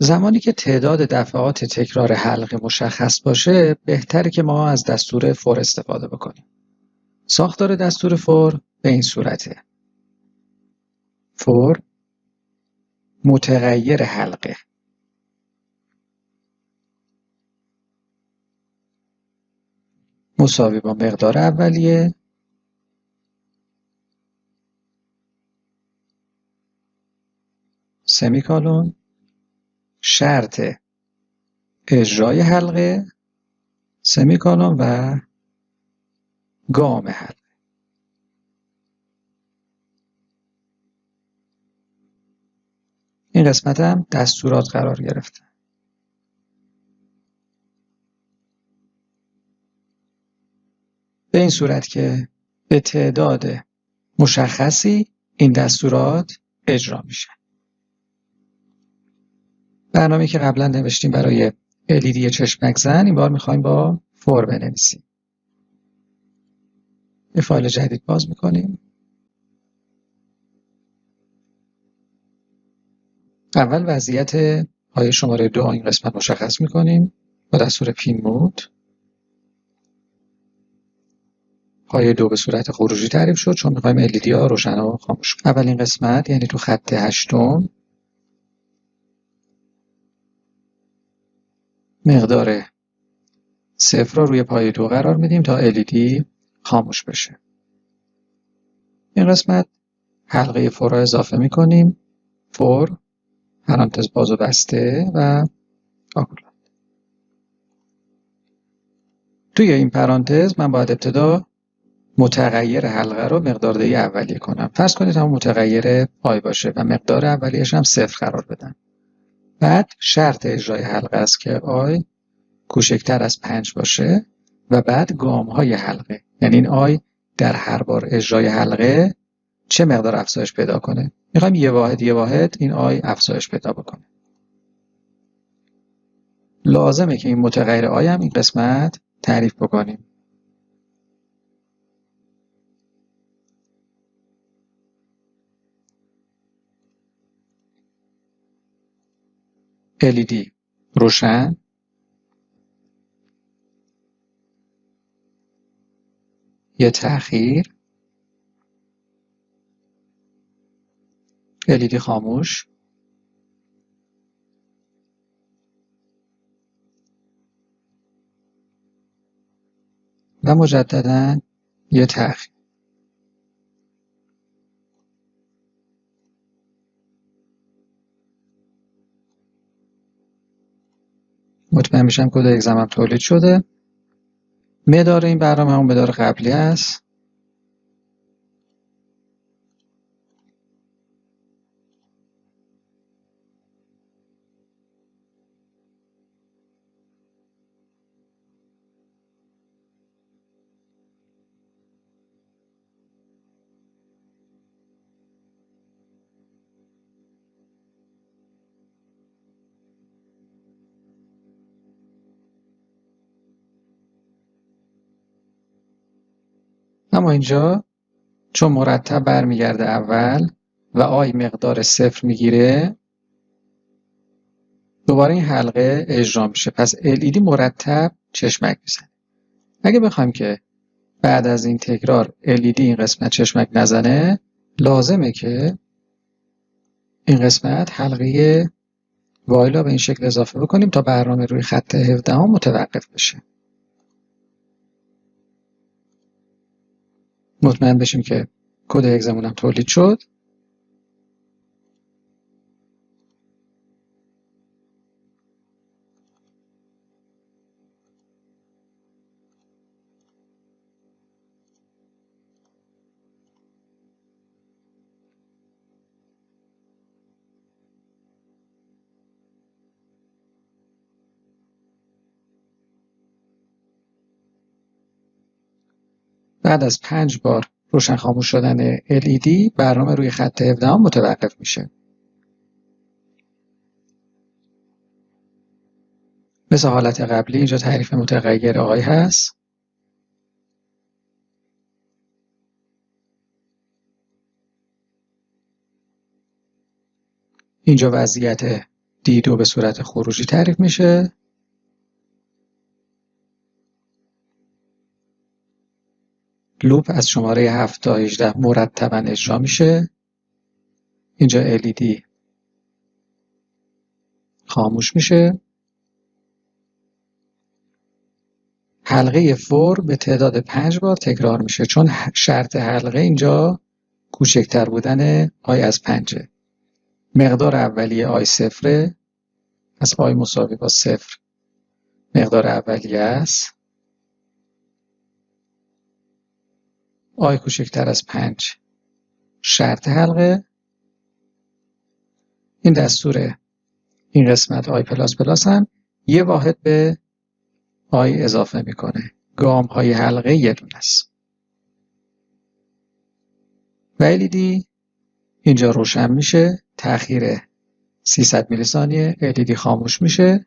زمانی که تعداد دفعات تکرار حلقه مشخص باشه بهتره که ما از دستور فور استفاده بکنیم. ساختار دستور فور به این صورته: فور متغیر حلقه مساوی با مقدار اولیه سمیکالون شرط اجرای حلقه سمیکالون و گام حلقه. این قسمت هم دستورات قرار گرفته. به این صورت که به تعداد مشخصی این دستورات اجرا میشه. برنامه‌ای که قبلا نوشتیم برای LED چشمک زن این بار میخوایم با فور بنویسیم. یه فایل جدید باز میکنیم. اول وضعیت پایه شماره 2 این قسمت مشخص میکنیم با دستور پین مود. پایه 2 به صورت خروجی تعریف شد چون میخوایم LED ها روشن و خاموش کنیم. اولین قسمت یعنی تو خط هشتم مقدار 0 رو روی پایه 2 قرار میدیم تا LED خاموش بشه. این قسمت حلقه فور را اضافه میکنیم. فور پرانتز باز و بسته و آکولات. توی این پرانتز من باید ابتدا متغیر حلقه رو مقدار دی اولیه کنم. فرض کنید هم متغیر آی باشه و مقدار اولیه‌اش هم 0 قرار بدم. بعد شرط اجرای حلقه است که آی کوچکتر از 5 باشه و بعد گام های حلقه، یعنی این آی در هر بار اجرای حلقه چه مقدار افزایش پیدا کنه. میخوایم یه واحد این آی افزایش پیدا بکنه. لازمه که این متغیر آی هم این قسمت تعریف بکنیم. LED روشن، یه تأخیر، LED خاموش، و مجددا یه تأخیر. مطمئن میشم کد اگزمم تولید شده. مدار این برنامه همون مدار قبلی است. اما اینجا چون مرتب برمیگرده اول و آی مقدار 0 میگیره دوباره این حلقه اجرا میشه. پس LED مرتب چشمک میزنه. اگه بخوایم که بعد از این تکرار LED این قسمت چشمک نزنه لازمه که این قسمت حلقه وایلا به این شکل اضافه بکنیم تا برنامه روی خط 17 متوقف بشه. مطمئن بشیم که کد اگزمون هم تولید شد. بعد از 5 بار روشن خاموش شدن LED برنامه روی خط 17 متوقف میشه. مثل حالت قبلی اینجا تعریف متغیر آی هست. اینجا وضعیت D2 به صورت خروجی تعریف میشه. لوپ از شماره 7 تا 18 مرتباً اجرا میشه. اینجا LED خاموش میشه. حلقه فور به تعداد 5 بار تکرار میشه، چون شرط حلقه اینجا کوچکتر بودن آی از 5. مقدار اولیه آی صفره، از آی مساوی با 0 مقدار اولیه است. آی کوچکتر از 5 شرط حلقه. این دستور این قسمت آی پلاس پلاس هم یه واحد به آی اضافه میکنه. گام های حلقه یه دونه است. و LED اینجا روشن میشه. تأخیر 300 میلی ثانیه. LED خاموش میشه.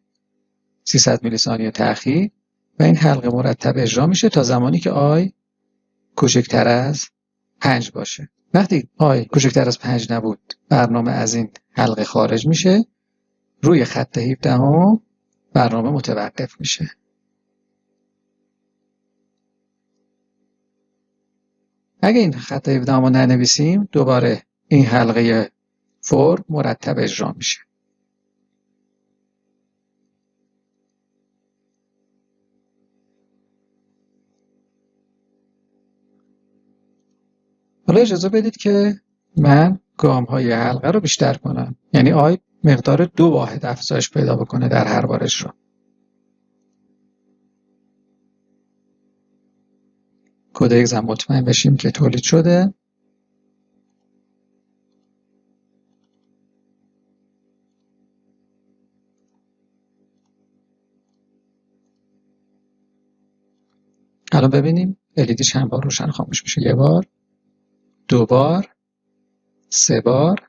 300 میلی ثانیه تأخیر و این حلقه مرتب اجرا میشه تا زمانی که آی کوچکتر از 5 باشه. وقتی آی کوچکتر از 5 نبود، برنامه از این حلقه خارج میشه. روی خط 17 برنامه متوقف میشه. اگه این خط 17 رو ننویسیم، دوباره این حلقه فور مرتب اجرا میشه. حالا اجازه بدید که من گام های حلقه رو بیشتر کنم، یعنی آی مقدار 2 واحد افزایش پیدا بکنه در هر بار اجرا. کد اگزم مطمئن بشیم که تولید شده. الان ببینیم LED چند بار روشن خاموش میشه. 1 بار، 2 بار، 3 بار.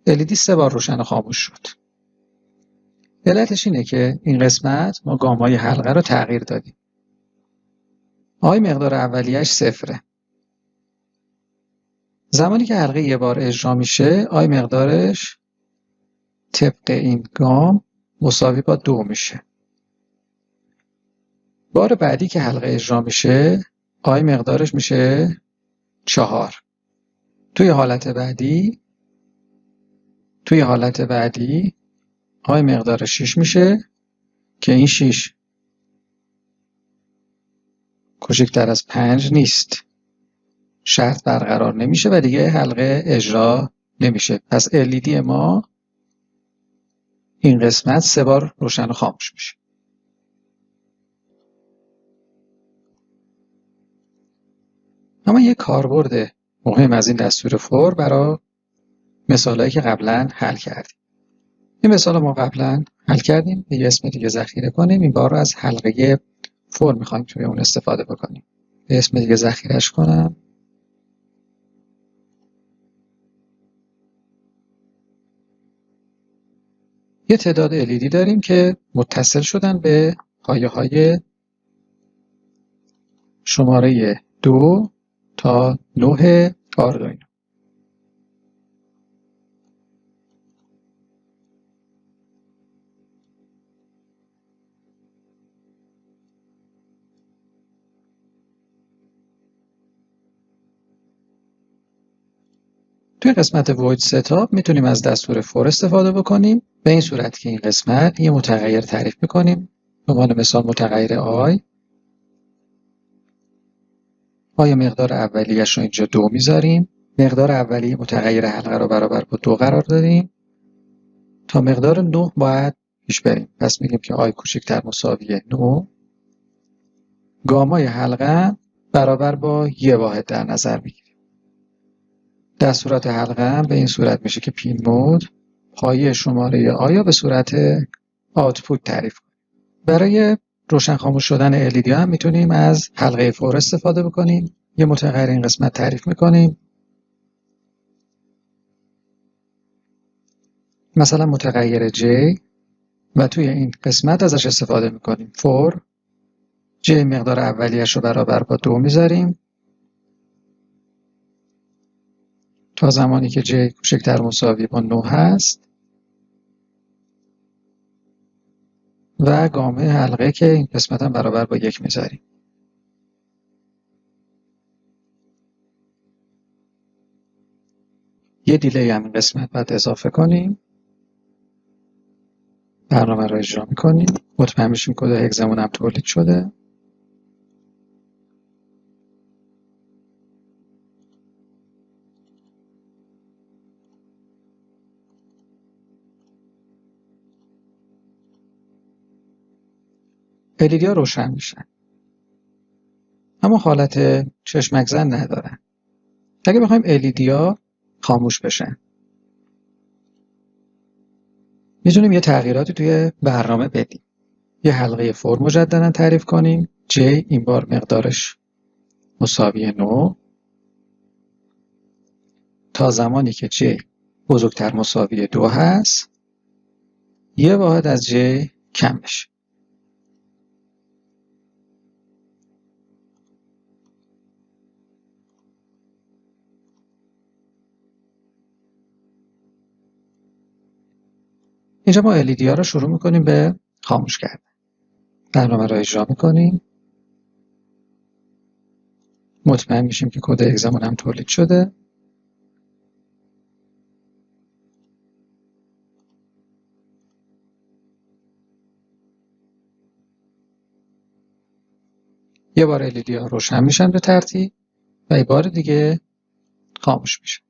LED 3 بار روشن و خاموش شد. علتش اینه که این قسمت ما گام‌های حلقه رو تغییر دادیم. آی مقدار اولیه‌اش 0. زمانی که حلقه 1 بار اجرا میشه، آی مقدارش طبق این گام مساوی با 2 میشه. بار بعدی که حلقه اجرا میشه، آی مقدارش میشه 4. توی حالت بعدی آی مقدار 6 میشه که این 6 کوچکتر از 5 نیست. شرط برقرار نمیشه و دیگه حلقه اجرا نمیشه. پس LED ما این قسمت 3 بار روشن و خاموش میشه. اما یک کاربرد مهم از این دستور فور برای مثالایی که قبلا حل کردیم. این مثال ما قبلا حل کردیم، یه اسم دیگه ذخیره کنیم. این بار رو از حلقه فور میخوایم توی اون استفاده بکنیم. یه اسم دیگه ذخیرهش کنم. یه تعداد LED داریم که متصل شدن به پایه‌های شماره 2 تا 9 آردوینو. توی قسمت void setup میتونیم از دستور for استفاده بکنیم. به این صورت که این قسمت یه متغیر تعریف میکنیم. به عنوان مثال متغیر آی مقدار اولیه‌اش رو اینجا 2 میذاریم. مقدار اولیه متغیر حلقه رو برابر با 2 قرار دادیم. تا مقدار 9 باید پیش بریم. پس میگیم که آی کوچکتر مساوی 9. گامای حلقه برابر با 1 واحد در نظر میگیریم. دستورات حلقه هم به این صورت میشه که پین مود پایه شماره آیا به صورت آوتپوت تعریف کنیم. برای روشن خاموش شدن LED هم میتونیم از حلقه فور استفاده بکنیم. یه متغیر این قسمت تعریف میکنیم. مثلا متغیر J و توی این قسمت ازش استفاده میکنیم. فور J مقدار اولیه‌اش رو برابر با 2 میذاریم تا زمانی که J کوچکتر مساوی با 9 هست. و گامه حلقه که این قسمت هم برابر با 1 میذاریم. یه دیلی هم این قسمت باید اضافه کنیم. برنامه رو اجرا میکنیم. مطمئن بشیم کد هگزمون هم تولید شده. LED ها روشن میشن، اما حالت چشمک زن ندارن. اگه بخوایم LED ها خاموش بشن، میتونیم یه تغییراتی توی برنامه بدیم. یه حلقه فور مجددا تعریف کنیم. J این بار مقدارش مساوی 9 تا زمانی که J بزرگتر مساوی 2 هست، یه واحد از J کم بشه. اینجا ما LED ها رو شروع میکنیم به خاموش کردن. برنامه رو اجرا میکنیم. مطمئن میشیم که کد اگزمون هم تولید شده. یه بار LED ها روشن میشن به ترتیب و یه بار دیگه خاموش میشن.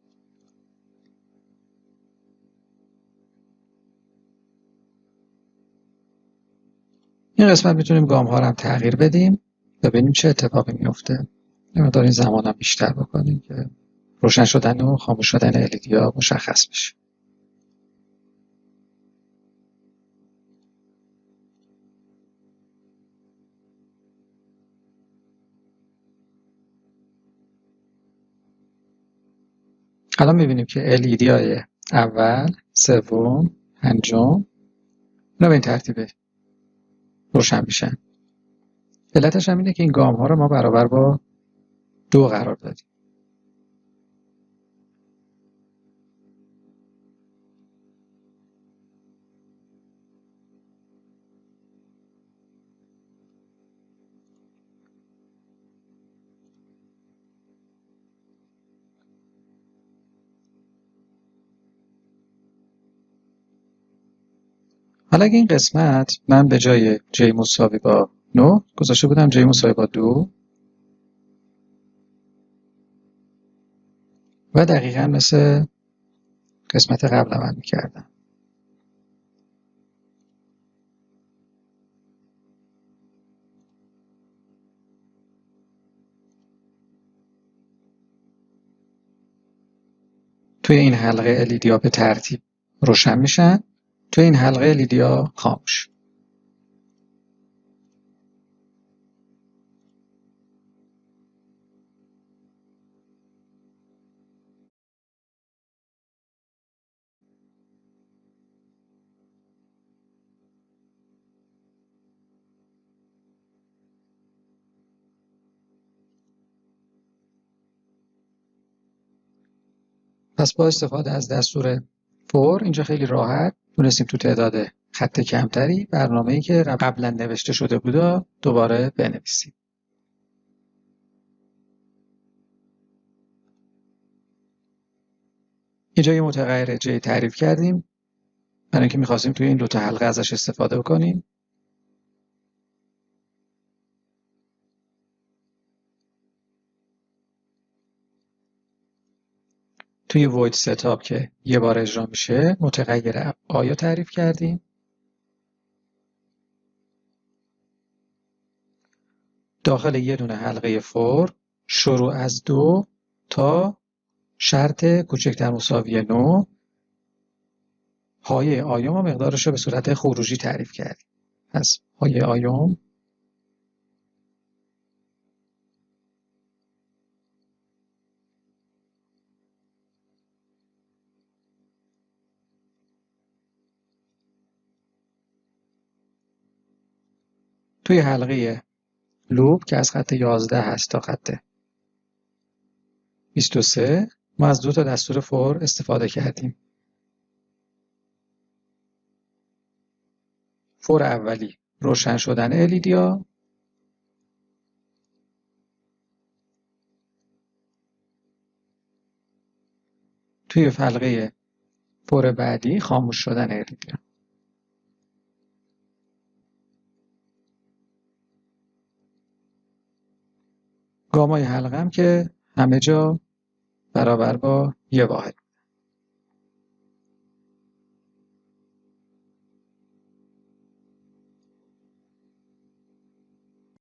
این قسمت میتونیم گام ها رو هم تغییر بدیم، ببینیم چه اتفاقی میفته. یه مقدار این زمان هم بیشتر بکنیم که روشن شدن و خاموش شدن LED ها مشخص بشه. الان میبینیم که LED های اول، سوم، پنجم اینا به این ترتیب روشن میشن. علتش هم اینه که این گام ها رو ما برابر با 2 قرار دادیم. حالا اگه این قسمت من به جای J مساوی با 9 گذاشته بودم J مساوی با 2 و دقیقا مثل قسمت قبل عمل میکردم. توی این حلقه LED ها به ترتیب روشن میشن، توی این حلقه LED ها خاموش. پس با استفاده از دستور فور اینجا خیلی راحت تونستیم تو تعداد خط کمتری برنامه‌ای که قبلا نوشته شده بود دوباره بنویسیم. اینجا یه متغیر J تعریف کردیم برای اینکه می‌خواستیم توی این 2 تا حلقه ازش استفاده کنیم. توی void setup که یه بار اجرا میشه متغیر آیا تعریف کردیم. داخل یه دونه حلقه فور شروع از 2 تا شرط کوچکتر مساوی 9 پایه آیوم و مقدارش رو به صورت خروجی تعریف کردیم. پس پایه آیوم توی حلقه لوپ که از خط 11 هست تا خط 23 ما از 2 تا دستور فور استفاده کردیم. فور اولی روشن شدن LED توی حلقه فور بعدی خاموش شدن LED. گامای حلقه هم که همه جا برابر با 1 واحد.